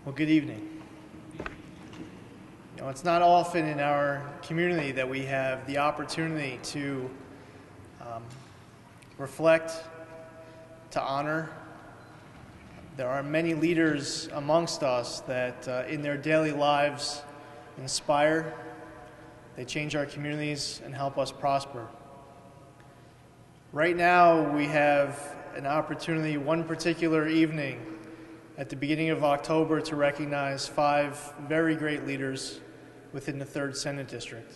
Well, good evening. It's not often in our community that we have the opportunity to reflect, to honor. There are many leaders amongst us that in their daily lives inspire, they change our communities and help us prosper. Right now we have an opportunity, one particular evening at the beginning of October, to recognize 5 very great leaders within the 3rd Senate District.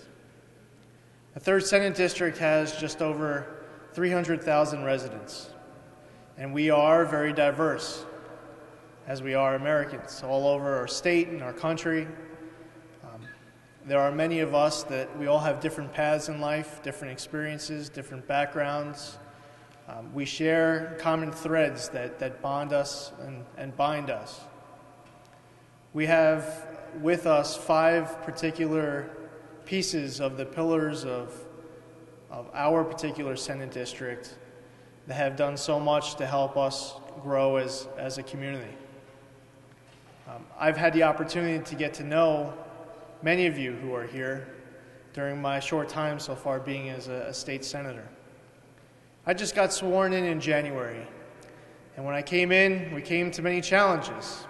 The 3rd Senate District has just over 300,000 residents, and we are very diverse, as we are Americans, all over our state and our country. There are many of us that we all have different paths in life, different experiences, different backgrounds. We share common threads that bond us and bind us. We have with us 5 particular pieces of the pillars of our particular Senate District that have done so much to help us grow as a community. I've had the opportunity to get to know many of you who are here during my short time so far being as a state senator. I just got sworn in January, and when I came in, we came to many challenges.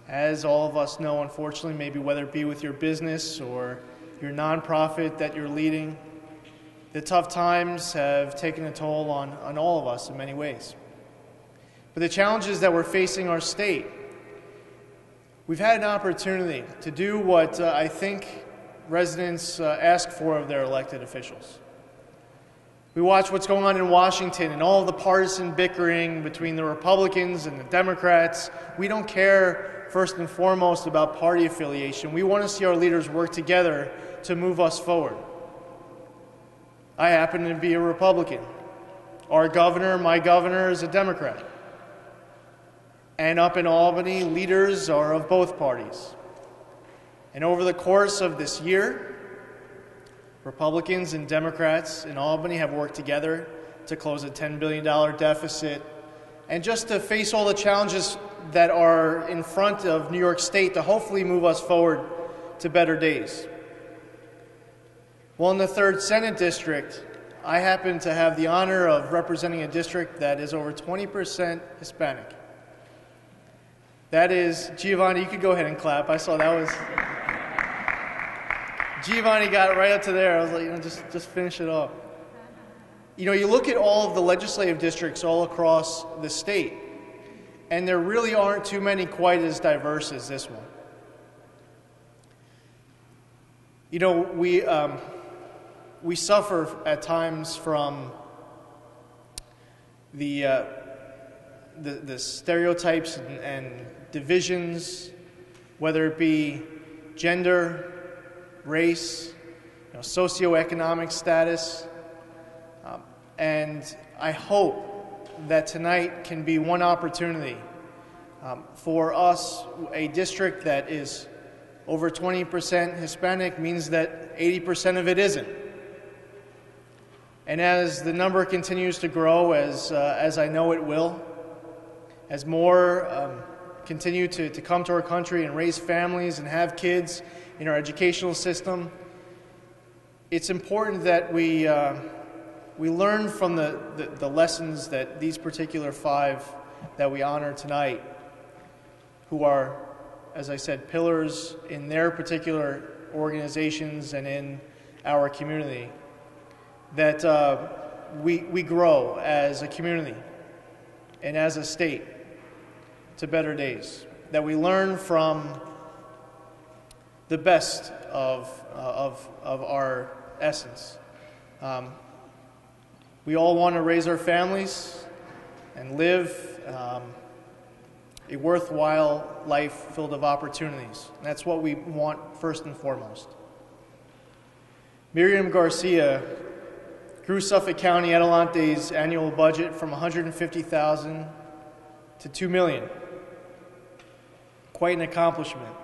As all of us know, unfortunately, maybe whether it be with your business or your nonprofit that you're leading, the tough times have taken a toll on all of us in many ways. But the challenges that we're facing our state, we've had an opportunity to do what I think residents ask for of their elected officials. We watch what's going on in Washington and all the partisan bickering between the Republicans and the Democrats. We don't care, first and foremost, about party affiliation. We want to see our leaders work together to move us forward. I happen to be a Republican. Our governor, my governor, is a Democrat. And up in Albany, leaders are of both parties. And over the course of this year, Republicans and Democrats in Albany have worked together to close a $10 billion deficit and just to face all the challenges that are in front of New York State to hopefully move us forward to better days. Well, in the 3rd Senate District, I happen to have the honor of representing a district that is over 20% Hispanic. That is, Giovanni, you could go ahead and clap. I saw that was... Giovanni got it right up to there. I was like, just finish it up. You look at all of the legislative districts all across the state, and there really aren't too many quite as diverse as this one. We suffer at times from the stereotypes and divisions, whether it be gender, race, socioeconomic status, and I hope that tonight can be one opportunity for us. A district that is over 20% Hispanic means that 80% of it isn't. And as the number continues to grow, as I know it will, as more continue to come to our country and raise families and have kids in our educational system, it's important that we learn from the lessons that these particular 5 that we honor tonight, who are, as I said, pillars in their particular organizations and in our community, that we grow as a community and as a state to better days, that we learn from the best of our essence. We all want to raise our families and live a worthwhile life filled of opportunities. That's what we want first and foremost. Miriam Garcia grew Suffolk County Adelante's annual budget from $150,000 to $2 million. Quite an accomplishment.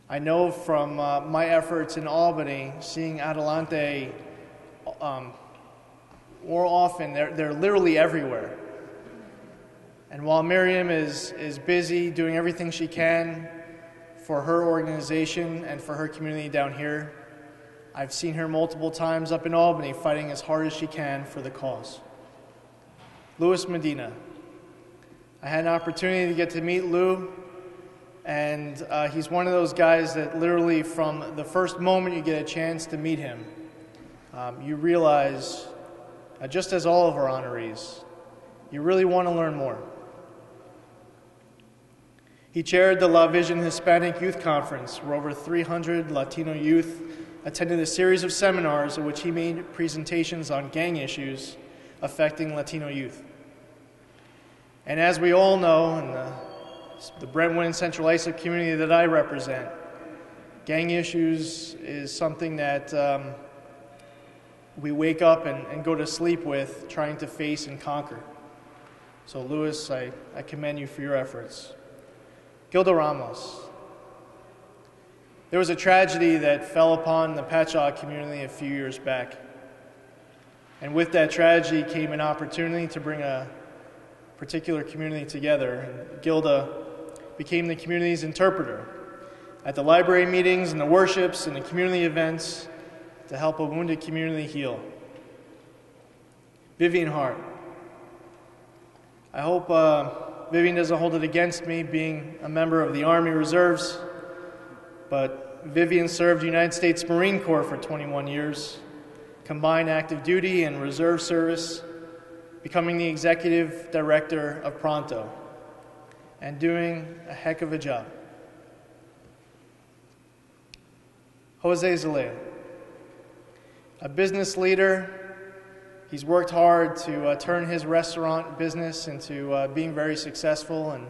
I know from my efforts in Albany, seeing Adelante more often, they're literally everywhere. And while Miriam is busy doing everything she can for her organization and for her community down here, I've seen her multiple times up in Albany fighting as hard as she can for the cause. Luis Medina. I had an opportunity to get to meet Lou, and he's one of those guys that literally from the first moment you get a chance to meet him, you realize, just as all of our honorees, you really want to learn more. He chaired the La Vision Hispanic Youth Conference, where over 300 Latino youth attended a series of seminars in which he made presentations on gang issues affecting Latino youth. And as we all know, in the Brentwood and Central Islip community that I represent, gang issues is something that we wake up and go to sleep with, trying to face and conquer. So Luis, I commend you for your efforts. Gilda Ramos. There was a tragedy that fell upon the Patchogue community a few years back. And with that tragedy came an opportunity to bring a particular community together. And Gilda became the community's interpreter at the library meetings and the worships and the community events to help a wounded community heal. Vivian Hart. I hope Vivian doesn't hold it against me being a member of the Army Reserves, but Vivian served United States Marine Corps for 21 years, combined active duty and reserve service, becoming the executive director of Pronto, and doing a heck of a job. Jose Zelaya, a business leader. He's worked hard to turn his restaurant business into being very successful, and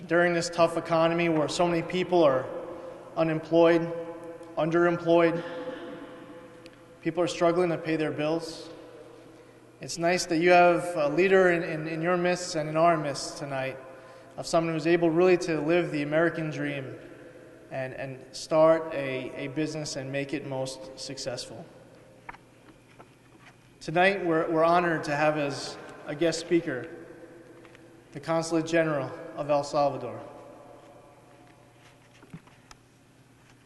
during this tough economy where so many people are unemployed, underemployed, people are struggling to pay their bills. It's nice that you have a leader in your midst and in our midst tonight of someone who's able really to live the American dream and start a business and make it most successful. Tonight, we're honored to have as a guest speaker the Consulate General of El Salvador.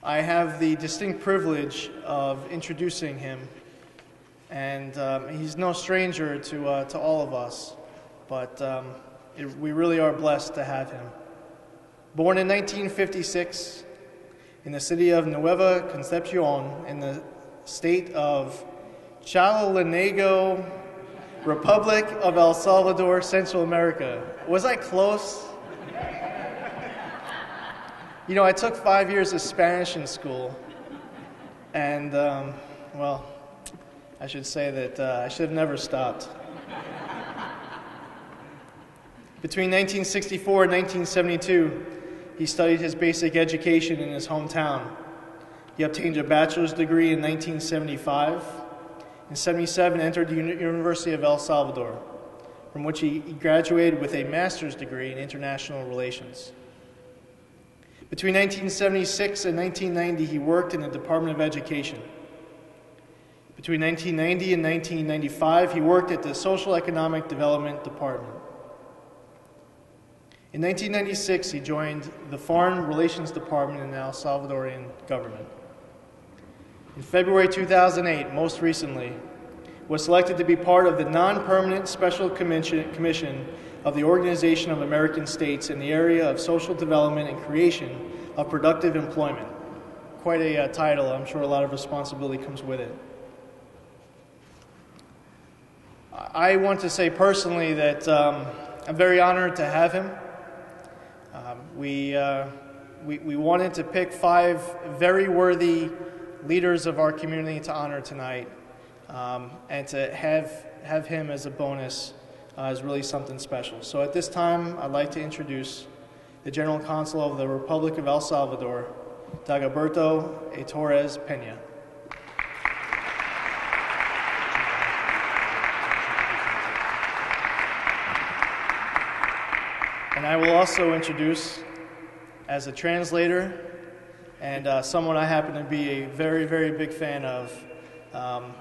I have the distinct privilege of introducing him, and he's no stranger to all of us, but we really are blessed to have him. Born in 1956 in the city of Nueva Concepcion in the state of Chalatenango, Republic of El Salvador, Central America. Was I close? You know, I took 5 years of Spanish in school, and, well, I should say that I should have never stopped. Between 1964 and 1972, he studied his basic education in his hometown. He obtained a bachelor's degree in 1975. In 1977, entered the University of El Salvador, from which he graduated with a master's degree in international relations. Between 1976 and 1990, he worked in the Department of Education. Between 1990 and 1995, he worked at the Social Economic Development Department. In 1996, he joined the Foreign Relations Department in the El Salvadorian government. In February 2008, most recently, was selected to be part of the non-permanent Special Commission of the Organization of American States in the area of social development and creation of productive employment. Quite a title. I'm sure a lot of responsibility comes with it. I want to say personally that I'm very honored to have him. We wanted to pick 5 very worthy leaders of our community to honor tonight, and to have him as a bonus is really something special. So at this time, I'd like to introduce the General Consul of the Republic of El Salvador, Dagoberto Torres Peña. And I will also introduce, as a translator, and someone I happen to be a very, very big fan of,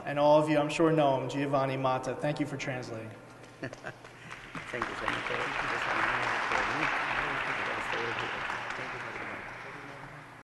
and all of you I'm sure know him, Giovanni Mata. Thank you for translating. Thank you, Senator. Thank you.